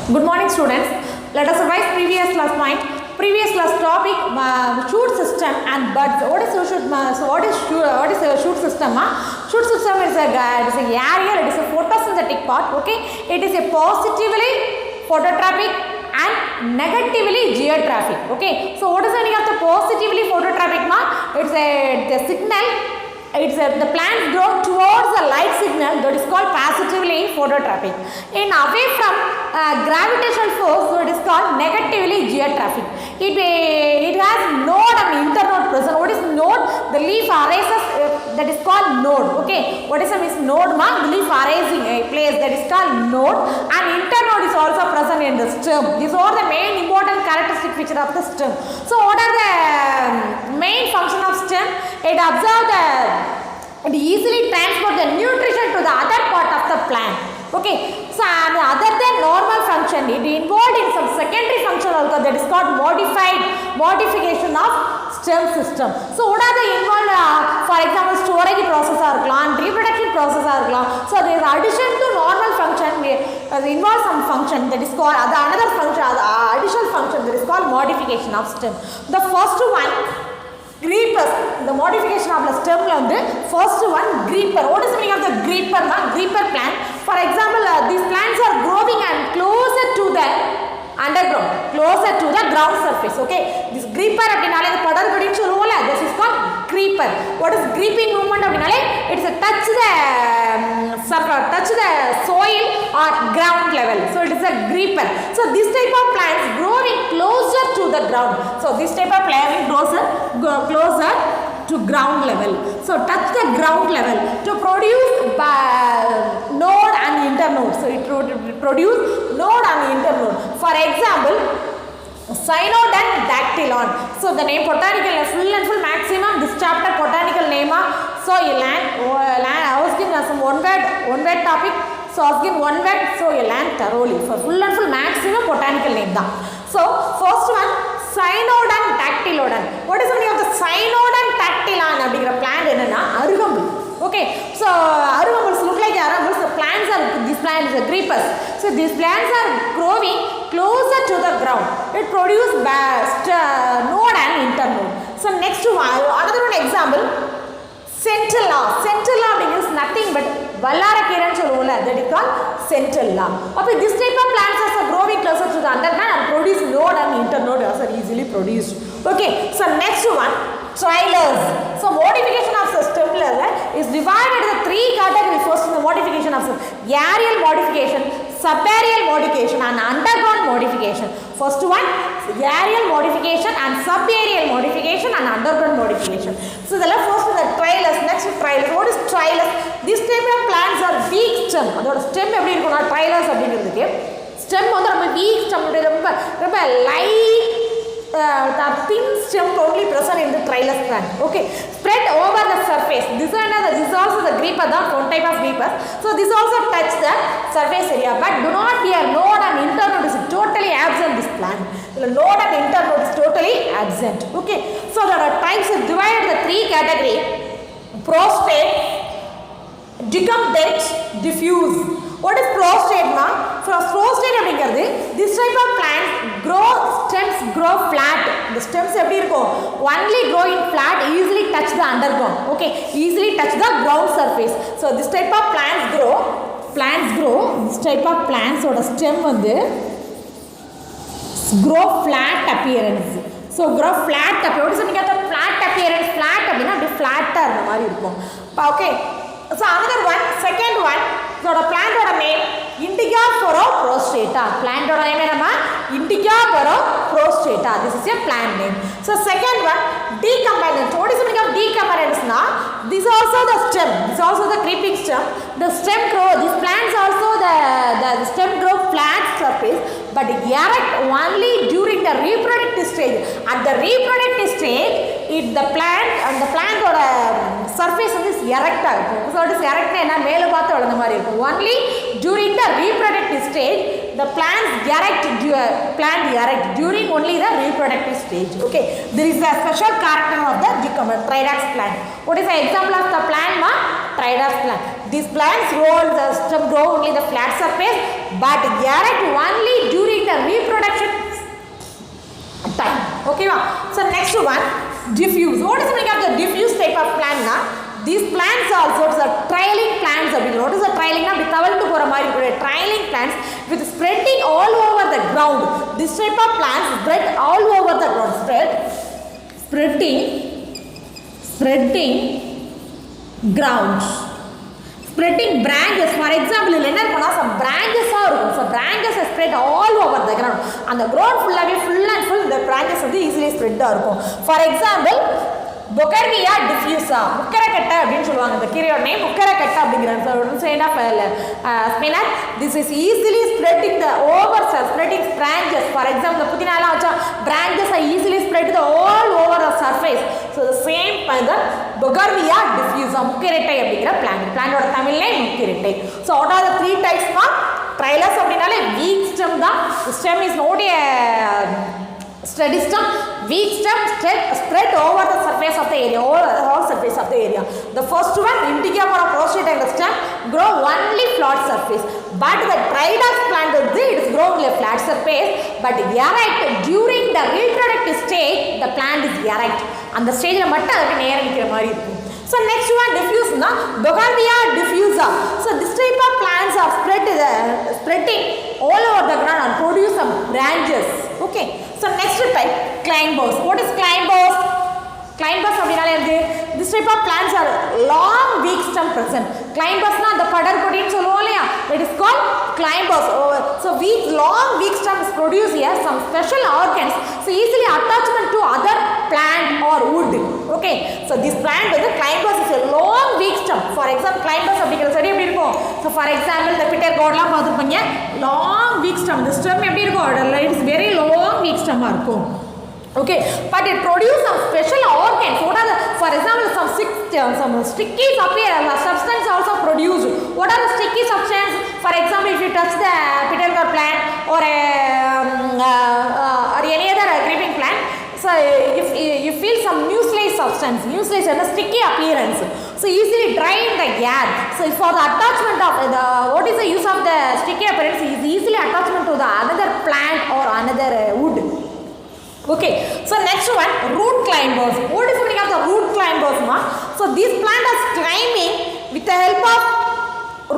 Good morning, students. Let us revise previous class point. Previous class topic shoot system and buds. What is a shoot system? Shoot system is a area. It is a photosynthetic part. Okay, it is a positively phototropic and negatively geotropic. Okay, so what is the meaning of the positively phototropic? It's the signal. The plants grow towards the light signal, that is called positively phototropic. In away from gravitational force, that is called negatively geotropic. It has node and internode present. What is node? The leaf arises, that is called node. Okay, what is the node? The leaf arising a place, that is called node, and internode is also present in the stem. These are the main important characteristic feature of the stem. So what are the main function of stem? It observes it easily transport the nutrition to the other part of the plant. Okay, so other than normal function, it involved in some secondary function also, that is called modification of stem system. So what are the involved? For example, storage process or reproduction process or so there is addition to normal function involves some function, that is called another function, additional function, that is called modification of stem. The first one, creepers. The modification of the stem on the first one, creeper. What is the meaning of the creeper? Creeper plant. For example, these plants are growing and closer to the underground, closer to the ground surface. Okay, this creeper this is called creeper. What is creeping movement? It's a touch the soil or ground level. So it is a creeper. So this type of plants growing closer to the ground. So this type of plant closer to ground level. So touch the ground level to produce node and internode. So it produce node and internode. For example, Cyanodon. So the name botanical full and full maximum. This chapter botanical name. So you I was given some one word topic. So I was given one word. So you learn thoroughly. For full and full maximum botanical name. So first one, Cyanodon dactylodon. What is the meaning of the Cyanodon dactylodon? Plant in Arugambul. Okay, so arugambals look like arugambals. These plants are creepers. So these plants are growing closer to the ground. It produces node and internode. So next one, another one example, centella. Centella means nothing but Vallarakiran cholula, that is called centella. Okay, this type of plants are growing closer to the underground and produce node and internode are easily produced. Okay, so next one, trailers. So modification of the stem is divided into three categories. First, the modification of aerial modification, subaerial modification and underground modification. First one, aerial modification and subaerial modification and underground modification. So the first is the trailers. Next is trailers. What is trailers? This type of plants are weak stem. That stem trailers stem weak stem, light thin stem only present in the trailers plant. Okay, spread over the surface. This is also the creeper, one type of creeper. So this also touch the surface area, but do not be a node and internode is totally absent. This plant, the node and internode is totally absent. Okay, so there are types divided the three category: prostate, decumbent, diffuse. What is prostate? Prostate, this type of plant stems grow flat. The stems only grow in flat, easily touch the underground. Okay, easily touch the ground surface. So this type of plants grow. This type of plants or the stem grow flat appearance. So grow flat appearance. What is the meaning of the flat appearance? Flatter. Okay. So another one, second one, so the plant name Indica prostata. Plant name Indica prostata. This is a plant name. So second one, decumbent. What is the meaning of decumbent? This is also the stem. This is also the creeping stem. The stem grow. These plants also the stem grow flat surface, but erect only during the reproductive stage. At the reproductive stage, the plant or surface is erect. So it is erect only during the reproductive stage. The plant erect during only the reproductive stage. Okay, there is a special character of the Tridax plant. What is the example of the plant? triops plant. These plants grow only the flat surface but erect only during the reproduction time. Okay, so next one, diffuse. What is the meaning of the diffuse type of plant? These plants also are trailing plants. What is the trailing? Trailing plants with spreading all over the ground. This type of plants spread all over the ground. Spreading grounds. Spreading branches. For example, some branches are spread all over the ground. And the ground full and full, the branches are easily spread. For example, Bogarvia diffusa, Mukarakata, the carrier name Mukarakata, spinach. This is easily spreading the spreading branches. For example, the Putinala branches are easily spread all over the surface. So the same the Bogarvia diffusa, Mukarata plant. Plant or Tamil name Mukarate. So what are the three types? Trilus of weak stem. The stem is not a steady stem. Weak stem spread over the surface of the area, all surface of the area. The first one, Indica or prostate and the stem grow only flat surface. But the Triops plant is grow only flat surface, but erect during the reproductive stage, the plant is erect. And the stage of matter so next one, diffuse, Bogarvia diffusa. So this type of plants are spreading all over the ground and produce some branches. Okay. So next type, climbers. What is climbers? Climbers this type of plants are long weak stem present. Climbers the padar protein that is called climbers. So long weak stems produce here some special organs. So easily attachment to other plant or wood. Okay. So this plant with the climbers is a long weak stem. For example, climbers so for example, the Peter Godla long weak stem. The stem it is very long weak stem. Okay, but it produces some special organs. What are the, for example, some sticky substance also produced. What are the sticky substance? For example, if you touch the petal plant or any other creeping plant, so if you feel some mucilage substance, mucilage and a sticky appearance, so easily dry in the air. So for the attachment of what is the use of the sticky appearance is easily attachment to the another plant or another wood. Okay, so next one, root climbers. What is the meaning of the root climbers? So these plants are climbing with the help of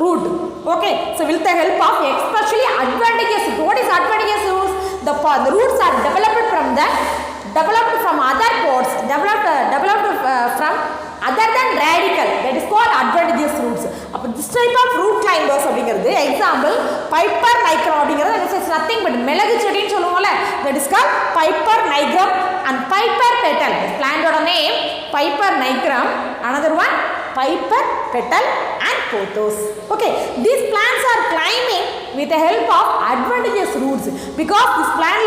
root. Okay, so with the help of especially advantageous root. What is advantageous roots? The roots are developed from other pods, developed from other than radical. That is called advantageous roots. This type of root climbers example, Piper nigrum that is nothing but melagu chedi that is called Piper nigrum and Piper petal. Plant name Piper nigrum, another one Piper petal and pothos. Okay, these plants are climbing with the help of advantageous roots because this plant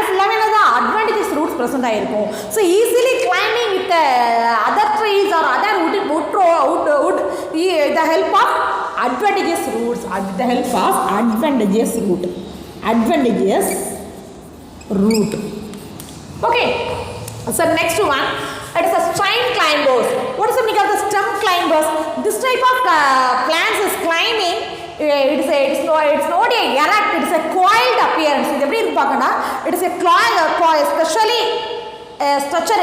advantageous roots present. So easily climbing with the other trees or other wood with the help of advantageous roots. With the help of advantageous root. Okay, so next one, that is a stem climbers. What is the meaning of the stem climbers? This type of plants is climbing. It's not a erect, it is a coiled appearance. It is a coil, especially a special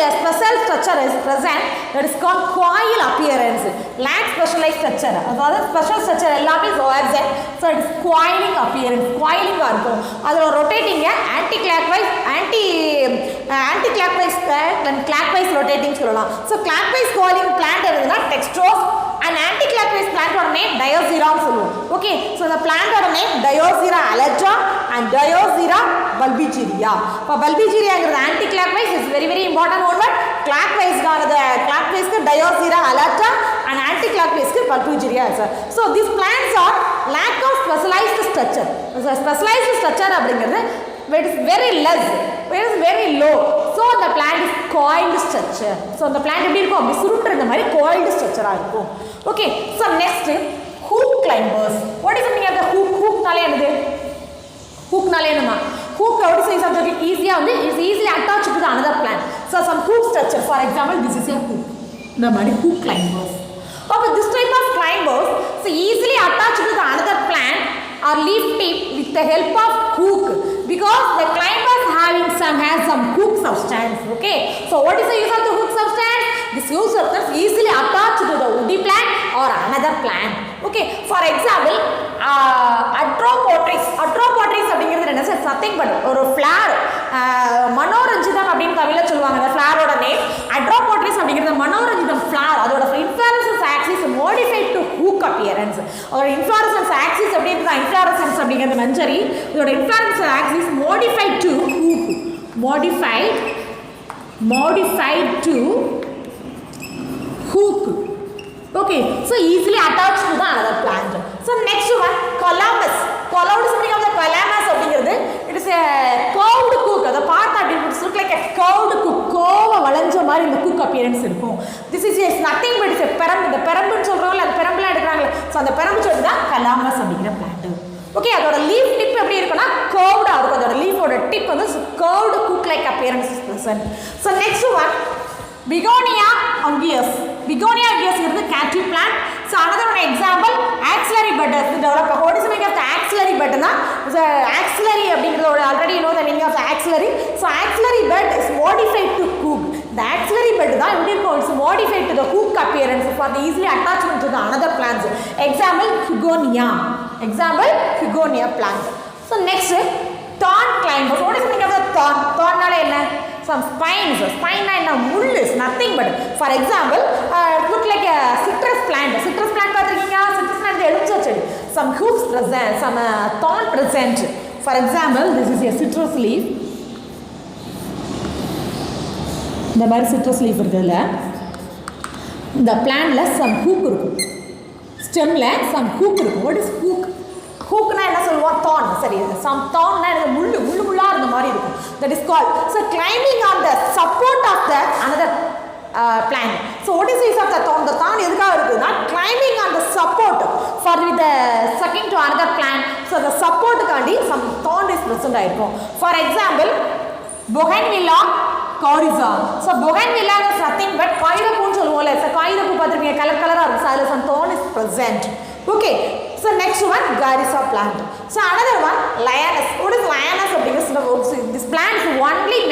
structure is present that is called coil appearance. Lack specialized structure. Special structure is so it is coiling appearance. Coiling rotating anti-clockwise and clockwise rotating. So clockwise coiling plant is dextrose and anti-clockwise plant or name Diosera. Okay, so the plant or name Diosera alata and Diosera bulbigeria. For bulbigeria anti-clockwise is very important one, but clockwise Diosera alata and anti-clockwise bulbigeria. So these plants are lack of specialized structure. So specialized structure it is very less, it is very low. So the plant is coiled structure. So the plant is coiled structure. Okay, so next hook climbers. What is the meaning of the hook? Hook is easily attached to the another plant. So some hook structure, for example, this is a hook. The hook climbers. But this type of climbers so easily attached to the another plant or leaf tip with the help of hook, because the climbers has some hook substance. Okay, so what is the use of the hook substance? This use substance easily attached to the woody plant or another plant. Okay, for example, Atropotris அப்படிங்கிறது என்ன sir? nothing but ஒரு flower, மனோரஞ்சிதம் அப்படின்னு தமிழ்ல சொல்லுவாங்க. அந்த flower-ஓட name Atropotris அப்படிங்கிறது மனோரஞ்சிதம் flower. அதோட inflorescence axis modified to hook appearance. அதோட inflorescence axis அப்படிங்கிறது inflorescence அப்படிங்கிறது மஞ்சரி. இதோட inflorescence axis modified to hook. Modified to hook. Okay, so easily attached to the another plant. So next one, calamus. Calamus meaning of the calamus அப்படிங்கிறது it is a curved hook. அதை பார்த்தா அப்படி look like a curved hook. கோவ வளைஞ்ச மாதிரி இந்த hook appearance இருக்கும். This is nothing but it's a பெரம்பு. இந்த பெரம்புன்னு சொல்றோம்ல, அந்த பெரம்புலாம் எடுக்கறாங்க. So அந்த பெரம்பு சொல்றது தான் calamus அப்படிங்கிற plant. Okay, அதோட leaf tip எப்படி இருக்கும்னா curved ஆ இருக்கும். அதோட leaf-ஓட tip வந்து curved hook like appearance is present. So next one, Begonia unguis. Begonia unguis is the catchy plant. So another one example, axillary bud. What is the meaning of the axillary bud? The axillary, already you know the meaning of the axillary. So axillary bud is modified to hook. The axillary bud is modified to the hook appearance for the easily attachment to the another plants. Example, Hugonia plant. So next, thorn climbers. What is the meaning of the thorn? Thorn some spines. Spine is nothing but, for example, look like a citrus plant. Citrus plant some hooks present, some thorn present. For example, this is a citrus leaf. The citrus leaf the plant has some hook. Stem some hook. What is hook? Hook na enna solluva thorn sari some thorn na mullu irundha mari irukum, that is called. So climbing on the support of the another plant. So what is the use of the thorn? The thorn edukava irukku, not climbing on the support for with the sucking to another plant. So the support kandi some thorn is present aayirukkum. For example, Bougainvillea coryza. So Bougainvillea is nothing but kairapu nu solluvola. So kairapu paathirukinga color ah irukku, so some thorn is present. Okay, so next one, Garissa plant. So another one, Lianas. What is Lianas? This plant is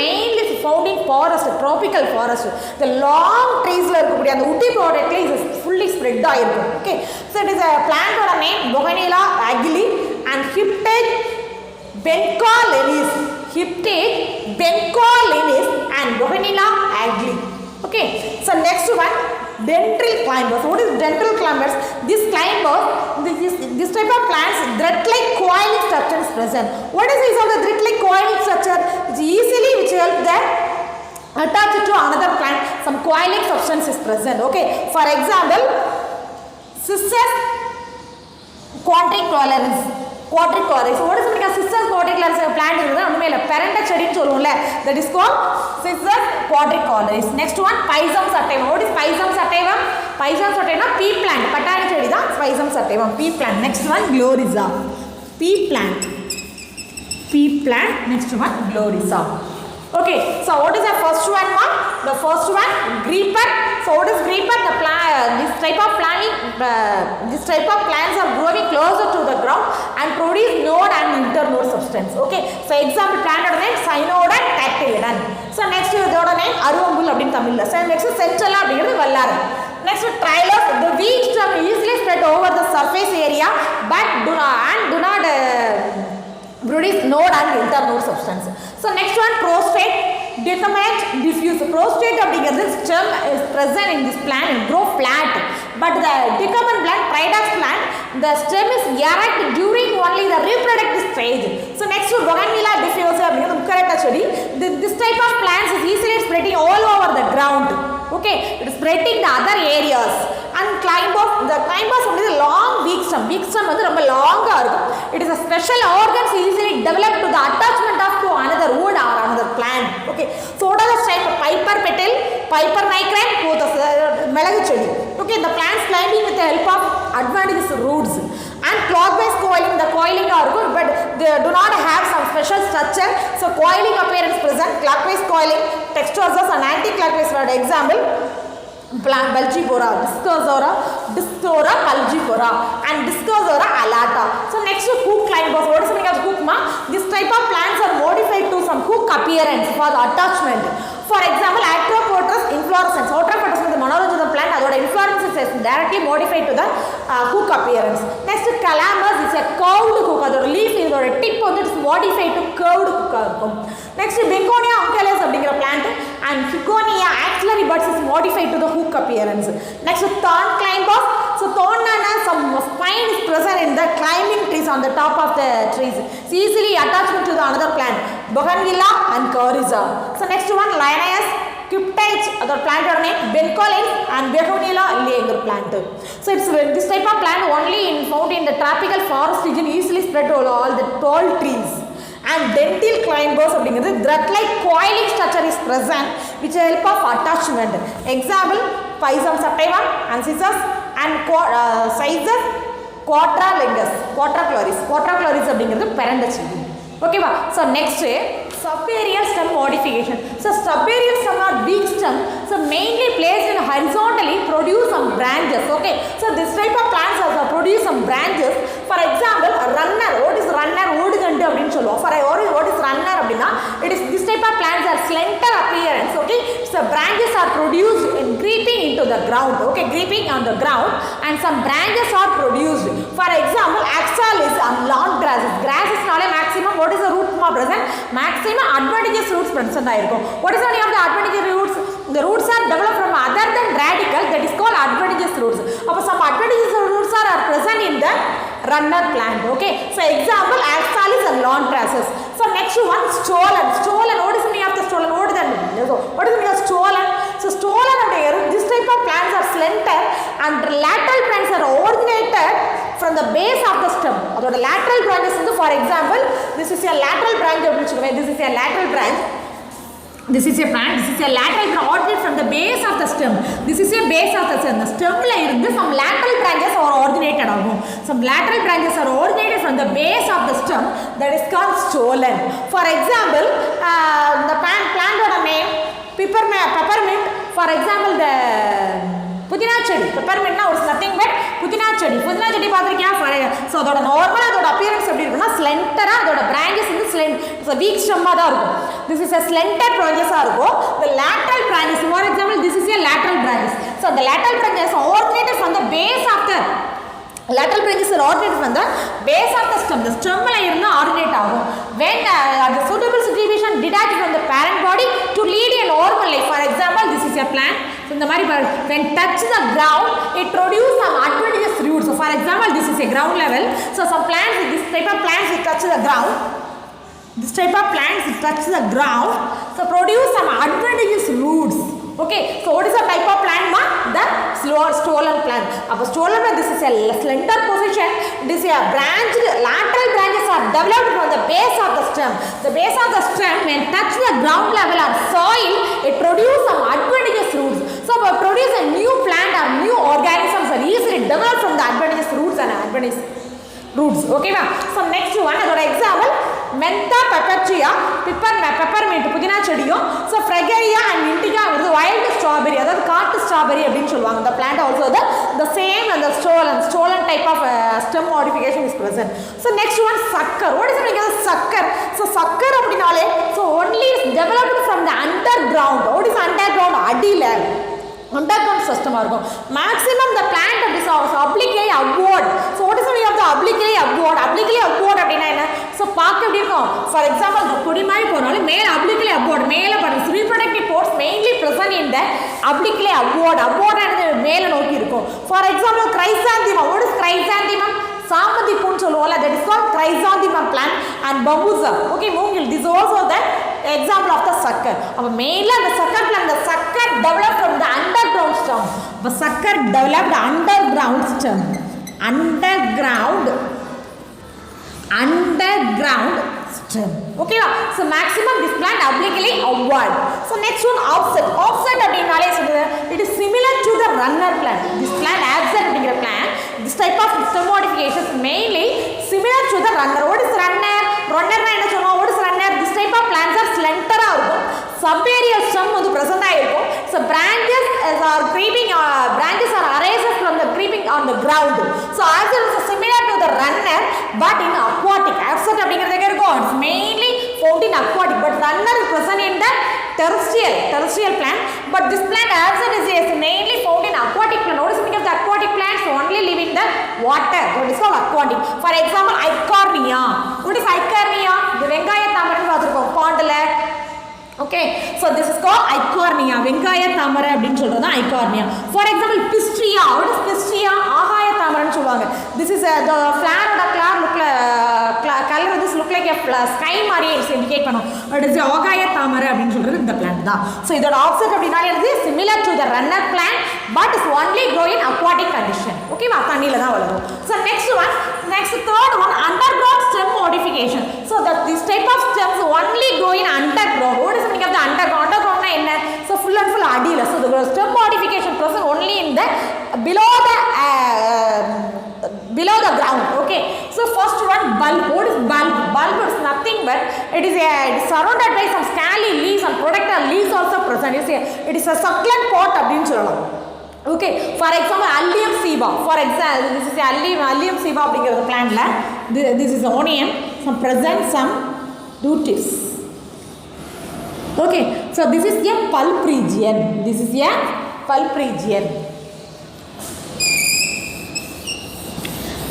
mainly found in forest, tropical forest. The long trees and the woody product is fully spread. Okay, so it is a plant or a name, Bougainvillea agili and Hyptage bencolenis. Hyptage bencolenis and Bougainvillea agili. Okay, so next one, dendral climbers. What is dendral climbers? This this type of plants, thread-like coiling structure is present. What is the use of the thread-like coiling structure? It's easily which help that attach it to another plant. Some coiling substance is present. Okay, for example, Cissus quadricolores. Quadricolores. What is the meaning of Cissus quadricolores? Plant is that is called Cissus quadricolores. Next one, Pisum sativum. What is Pisum sativum? Pisum sativum pea plant. Patani chedi da Pisum sativum pea plant. Next one, Glorisa. Pea plant. Next one, Glorisa. Okay, so what is the first one, ma'am? The first one, creeper. So what is creeper? The this type of plants are growing closer to the ground and produce node and internode substance. Okay, so example plant name Cynodon dactylodon. So next the name Aruvambul abdin Tamil. So next Centrala abdingiradhu Vallaram. Next Trilus, the weak stem easily spread over the surface area but do not produce node and internode substance. So next one, prostrate, decumbent, diffuse. Prostrate abdingiradhu stem is present in this plant and grow flat, but the decumbent plant, Tridax plant, the stem is erect during only the reproductive stage. So next to Bougainvillea diffuse abdingiradhu correct chedi. This type of plants is easily spreading all over the ground. Okay, it is spreading the other areas. And the climbers only the long weak stem வந்து ரொம்ப லாங்கா இருக்கும். It is a special organs easily developed to the attachment of to another wood or another plant. Okay, so what are the type of Piper petal, Piper nigran, both of மிளகு செடி. Okay, the plants climbing with the help of adventitious roots and clockwise coiling. The coiling are good, but they do not have some special structure. So coiling appearance present, clockwise coiling, textuous and anti-clockwise. For example, plant Bulgipora, Discosora Bulgipora, and Discosora alata. So next hook climbers. What is the meaning of hook ma? This type of plants are modified to some hook appearance for the attachment. For example, Atropotus inflorescence. Atropotus is the monogenous plant. That inflorescence is directly modified to the hook appearance. Next, Calamus is a curved hook. That leaf is or a tip on it is modified to curved hook. Next, Begonia uncalus is a plant, and Ficonia axillary buds is modified to the hook appearance. Next, thorn climbers. So thorn and some spine is present in the climbing trees on the top of the trees. It's easily attachment to the another plant, Bougainvillea and Coryza. So next one, Linnaeus Cryptage, other plant are named Bencolins and Bougainvillea Langer plant. So it's this type of plant only found in the tropical forest region, easily spread over all the tall trees. And dentil climbers அப்படிங்கிறது thread-like coiling structure is present which help of attachment. Example, Pisum sativa, Ancyssus and Cyzus quadralingus, quadracloris அப்படிங்கிறது பெரண்டச்சிடி. ஓகேவா? So next subaerial stem modification. So subaerial stem are weak stem, so mainly placed in horizontally produce some branches. Okay, so this type of plants also produce some branches. For example, runner. What is runner? ஓடுகண்டு அப்படினு சொல்லுவோம். For what is runner அப்படினா, it is this type of plants are slender appearance. Okay, so branches are produced in creeping into the ground. Okay, creeping on the ground, and some branches are produced. For example, Oxalis and lawn grasses. Grasses nale maximum what is the root present? Maximum adventitious roots present ஆயிருக்கும். What is the name of the adventitious roots? The roots are developed from other than radical, that is called adventitious roots. அப்போ some adventitious roots are present in the runner plant. Okay, so example, Oxalis and lawn grasses. So next one, stolon. What is the meaning of the stolon? What is the meaning of stolon? So stolon, this type of plants are slender and lateral branches are originated from the base of the stem. That the lateral branches, for example, this is a lateral branch. This is a lateral branch. This is a plant. This is a lateral branch from the base of the stem. This is a base of the stem. The stem la irundhu some lateral branches are originated agum. Some lateral branches are originated from the base of the stem. That is called stolon. For example, the plant name peppermint. For example, the புதினா செடி. peppermint na is nothing but புதினா செடி. புதினா செடி பாத்திருக்கியா? So அதோட நார்மலா அதோட appearance எப்படி இருக்கும்னா ஸ்லெண்டரா, அதோட branches வந்து so weak stem தான் இருக்கும். This is a slender branches இருக்கும். The lateral branches, for example, this is a lateral branches. So the lateral branches are originated from the base of the lateral branches are originated from the base of the stem. The stem la irundha originate agum. When the suitable division detached from the parent body to lead a normal life. For example, this is a plant. So in the mari when touch the ground, it produce some adventitious roots. So for example, this is a ground level. So some plants, this type of plants will touch the ground. This type of plants will touch the ground. So produce some adventitious roots. Okay, so what is the type of plant ma? The stolon plant. Stolon plant, this is a slender position. This is a branch, lateral branches are developed from the base of the stem. The base of the stem, when touch the ground level or soil, it produces some adventitious roots. So produce a new plant or new organisms are easily developed from the adventitious roots and adventitious roots. Okay, ma'am. So next one, another example, Mentha pepperchia, peppermint, pudina chediyum. So Fragaria and indica is wild strawberry, அதாவது காட்டு strawberry அப்படினு சொல்வாங்க. The plant also the same and the stolon type of stem modification is present. So next one, sucker. What is the meaning of sucker? So sucker அப்படினாலே so only is developed from the underground. What is underground? அடியில underground system இருக்கும். Maximum the plant is obliquely upward. So what is the meaning of the obliquely upward? Obliquely upward அப்படினா என்ன? So பார்க்க எப்படி இருக்கும்? For example, the கொடி மாதிரி போனாலும் மேல obliquely upward, மேல படுது. Reproductive pores mainly present in the obliquely upward. Upward ன்றது மேல நோக்கி இருக்கும். For example, chrysanthemum. What is chrysanthemum? சாமந்தி பூன்னு சொல்லுவோம்ல, that is called chrysanthemum plant and bambusa. Okay, மூங்கில். This is also the example of the sucker. Mainly the sucker plant, the sucker developed from the underground stem. The sucker developed underground stem. Underground stem. Okay, so maximum this plant obliquely upward. So next one, offset. Offset அப்படினாலே it is similar to the runner plant. This plant offset அப்படிங்கிற plant, this type of stem modification is mainly similar to the runner. What is runner? Runner என்ன சொல்லுவோம்? What is runner? This type of plants are slender இருக்கும். subaerial stem வந்து present ஆயிருக்கும். So branches are creeping, branches are arises from the creeping on the ground. So axis is similar to the runner but in aquatic. Axis அப்படிங்கிறது எங்க இருக்கும்? It's mainly found in aquatic, but runner is present in the terrestrial plant, but this plant axis is mainly found in aquatic plant. Notice because the aquatic plants only live in the water, so it is called aquatic. For example, Eichhornia. What is Eichhornia? The வெங்காய தாமரை பார்த்திருக்கோம் பாண்ட்ல. Okay, so this is called Eichhornia. வெங்காய தாமரை அப்படினு சொல்றது தான் Eichhornia. For example, Pistria. What is Pistria? ஆகாய தாமரைன்னு சொல்வாங்க. This is the flower oda color this look like a sky மாதிரி indicate பண்ணும். It is ஆகாய தாமரை அப்படினு சொல்றது இந்த plant தான். So இதோட opposite அப்படினா என்னது? Similar to the runner plant but is only grow in aquatic condition. Okay வா, தண்ணில தான் வளரும். So next third one, underground stem modification. So that this type of stems only grow in underground. What is the meaning of the underground? Underground na enna? So full and full adila. So the stem modification present only in the below the ground. Okay, so first one, bulb. What is bulb? Bulb is nothing but it is surrounded by some scaly leaves and protector leaves also present. It is a succulent pot அப்படினு சொல்லலாம். Okay, for example, Allium ceiba. For example, this is Allium ceiba அப்படிங்கற plantல this is onion, some present some roots. Okay, so this is a pulp region. This is a pulp region.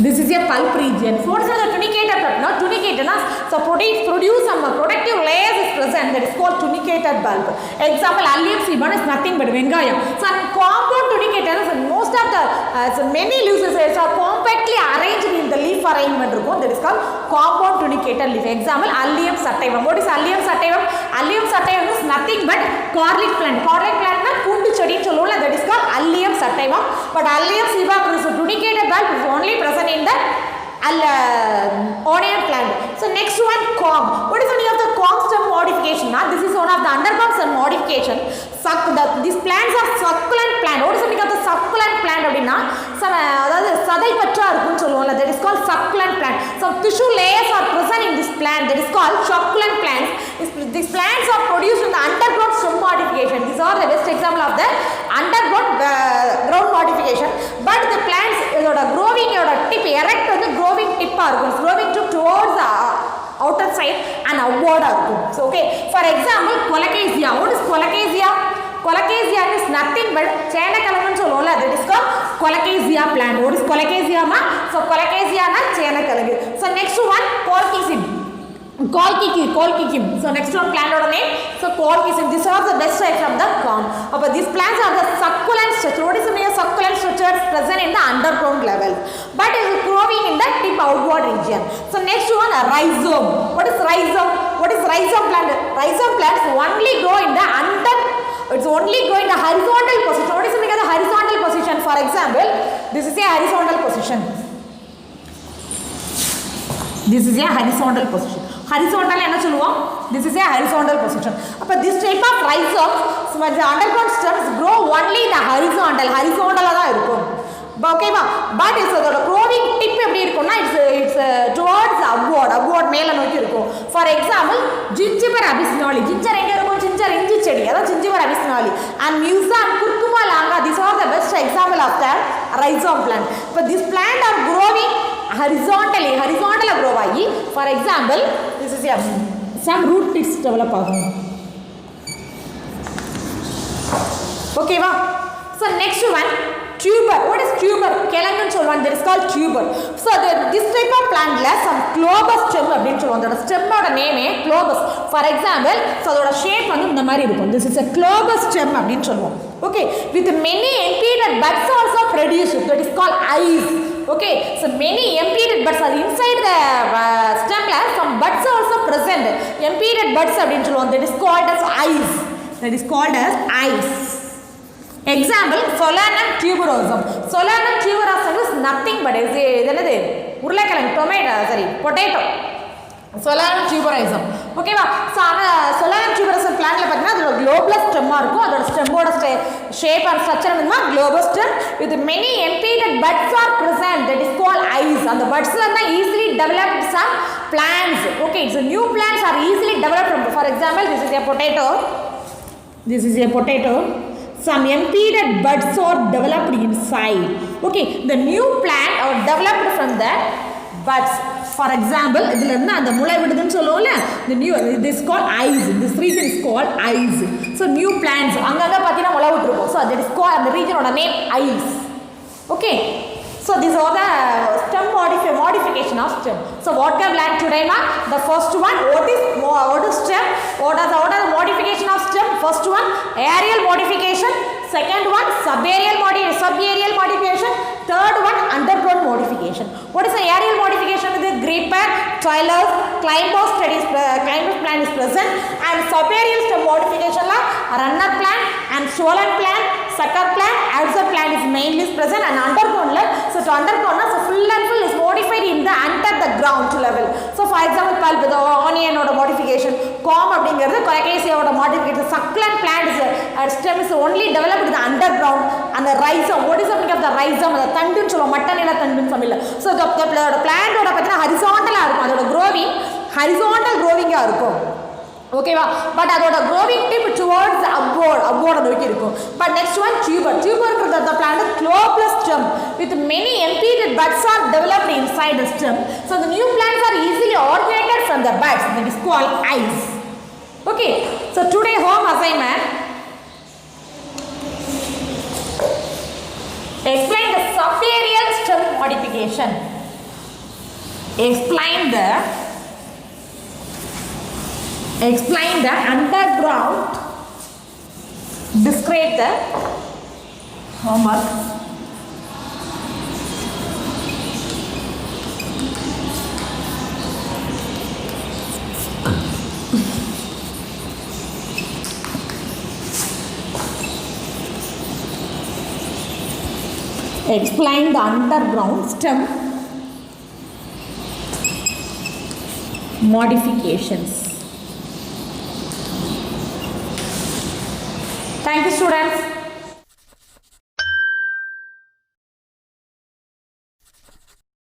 This is a pulp region. What is the tunicated bulb? Not tunicated, so produce some protective layers is present, that is called tunicated bulb. Example, Allium ceiba is nothing but vengayam. So compound tunicated, most of the so many leaves are compactly arranged in the leaf arrangement, that is called compound tunicated leaf. Example, Allium sativum. What is Allium sativum? Allium sativum is nothing but garlic plant. Garlic plant na pundu chedi solluvola, that is called Allium sativum. But Allium ceiba is a tunicated bulb is only present in the onion plant. So next one, corm. What is the meaning of the corm stem modification? This is one of the underground stem modification. These plants are succulent plant. What is the meaning of the succulent plant? அதாவது சதை பற்றா இருக்குன்னு சொல்லுவோம்ல, that is called succulent plant. Some tissue layers are present in this plant, that is called succulent plants. These plants are produced in the underground stem modification. These are the best example of the underground ground modification. But the plants இதோட growing tip erect வந்து growing tip ஆ இருக்கும். Growing tip towards the outer side and upward ஆ இருக்கும். So okay, for example, Colocasia. What is Colocasia? Colocasia is nothing but சேனக்கிழங்குன்னு சொல்லுவோம்ல, that is called Colocasia plant. What is Colocasia ma? So Colocasia na சேனக்கிழங்கு. So next one, Colchicum. Colchicum. So next one plant oda name. So Colchicum. These are the best types of the corm. But these plants are the succulent structure. What is the meaning of succulent structure? Present in the underground level, but it is growing in the tip outward region. So next one, rhizome. What is rhizome? What is rhizome plant? Rhizome plants only grow in the it's only going the horizontal position. What is the meaning of the horizontal position? For example, this is a horizontal position. This is a horizontal position. Horizontal என்ன சொல்லுவோம்? This is a horizontal position. அப்ப this type of rhizomes, the underground stems grow only in the horizontal தான் இருக்கும். ஓகேவா? But is அதோட growing tip எப்படி இருக்கும்னா it's towards upward மேல நோக்கி இருக்கும். For example, ginger officinale. Ginger எங்க இருக்கும்? ஜிஞ்சர் இஞ்சி செடி, அதான் ginger officinale. And Musa and Curcuma longa, these are the best example of the rhizome plant. But this plant are growing horizontally grow ஆகி, for example, this is some root tips develop ஆகும். ஓகேவா? So next one, tuber. What is tuber? கிழங்குன்னு சொல்லுவாங்க, that is called tuber. So this type of plant la some globus stem அப்படினு சொல்லுவாங்க. அதோட stem ஓட நேமே globus. For example, so அதோட shape வந்து இந்த மாதிரி இருக்கும். This is a globus stem அப்படினு சொல்லுவோம். Okay, with many impeded buds also produced, that is called eyes. Okay, so many impeded buds are inside the stem la, some buds also present. Impeded buds அப்படினு சொல்லுவாங்க, that is called as eyes. That is called as eyes. Example, Solanum tuberosum. Solanum tuberosum is nothing but என்னது உருளைக்கிழங்கு, potato. Solanum tuberosum. ஓகேவா? So ஆனால் Solanum tuberosum பிளான்ட்ல பார்த்தீங்கன்னா அதோட globulous stem இருக்கும். அதோட ஸ்டெம்மோட ஷேப் அண்ட் ஸ்ட்ரக்சர் வந்து globus stem with many impeded buds are present, that is called eyes. அந்த budsல தான் easily developed some plants. Okay, so new plants are easily developed from, for example, this is a potato. This is a potato. Some impeded buds are developed inside. Okay, the new plant are developed from the buds. For example, இதில் இருந்து அந்த முளை விடுதுன்னு சொல்லுவோம்ல, the new, this is called eyes. This region is called eyes. So new plants அங்கங்க பார்த்தீங்கன்னா முளை விட்டுருக்கும். So that is called, அந்த region name eyes. Okay. So these are the stem modification of stem. So what we have learned today, ma? The first one, what is stem? What are the modification of stem? First one, aerial modification. Second one, subaerial modification. Third one, underground modification. What is the aerial modification? The gripper, trailers, climbers plant is present, and subaerial stem modification la runner plant and swollen plant, sucker plant, alza plant is mainly present, and underground la, so to underground so full and full is modified in the under the ground level. So for example, pulp, the onion oda modification, corn அப்படிங்கிறது கொயகேசியா oda modification, succulent plant is stem is only developed in the underground, and the rhizome, what is the meaning of the rhizome? The தண்டுன்னு சொல்லுவோம், மட்டநில தண்டுன்னு தமிழ்ல. So the plant ஓட பார்த்தீங்கன்னா ஹரிசாண்டலா இருக்கும், அதோட growing horizontal growing இருக்கும், ஓகேவா? But அதோட growing tip towards upward நோக்கி இருக்கும். But next one, tuber இருக்கிறது the plant is globular stem with many impeded buds are developed inside the stem. So the new plants are easily originated from the buds, that is called eyes. Okay, so today home assignment, explain the subaerial stem modification. Explain the underground. Describe the homework. Explain the underground stem modifications. Thank you, students.